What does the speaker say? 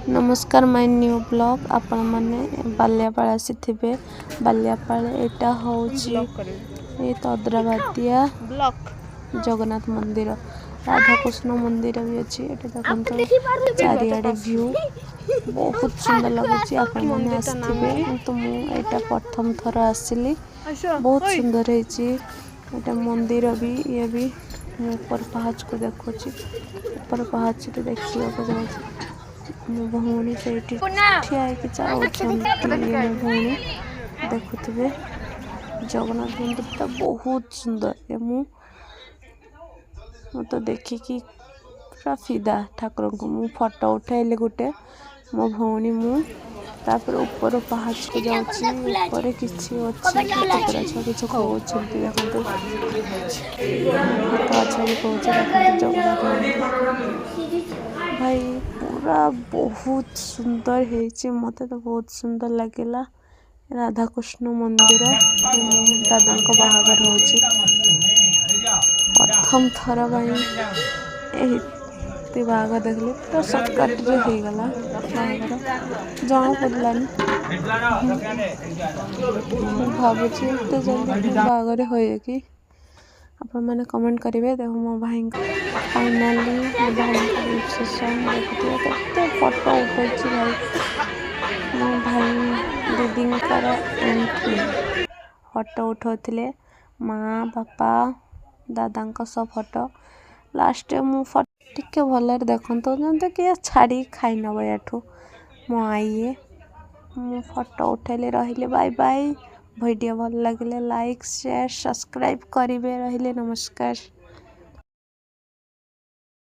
नमस्कार my new blog आपण माने बाल्यापाल आसीथिबे बाल्यापाल एटा होची ए तद्राबादिया ब्लॉक जगन्नाथ मंदिर राधा कृष्ण मंदिर भी अछि एटा देखंतो चारियाडे व्यू बहुत सुंदर लगुची आपण माने आसीथिबे तो मु एटा प्रथम थर आसिली बहुत सुंदर हेची एटा मंदिर भी ये भी ऊपर पहाच को देखुची ऊपर पहाच रे देखियो को जाउची मो भौणी से ठिया कि चाउछंती मो भौणी देखुथिबे जगन्नाथ मंदिर ता बहुत सुंदर ए मु तो देखि कि पूरा फिदा ठाकुर को मु फोटो उठाइले गुटे मो भौणी मु तापर ऊपर पहाच को जाउची ऊपर किछि अछि पूरा छबि छको छंती देखंतो तो अच्छा भी कहउछ देखंतो जगन्नाथ मंदिर भाई पूरा बहुत सुंदर हेची मते तो बहुत सुंदर लागेला राधा कृष्ण मंदिर दादा को बाहागर होची प्रथम थर भाई ते बाहागर देखले तो शॉर्टकट रे हे गला बाहागर जाना पड़लानी भाबुची तो जल्दी बाहागर होए कि आपण माने कमेंट करिवे देखो मो भाई फाइनली मो भाई रिसेप्शन देखते केते फोटो उठैछि भाई मो भाई दीदी कर एंट्री फोटो उठौथिले माँ बापा दादा का सब फोटो लास्ट मु टिके भलर देखंतो जंते के छाड़ी खाइ नबो याठू मो आइए मु फोटो उठैले रहिले बाय बाय वीडियो भल लागले लाइक शेयर सब्सक्राइब करिवे रहिले नमस्कार।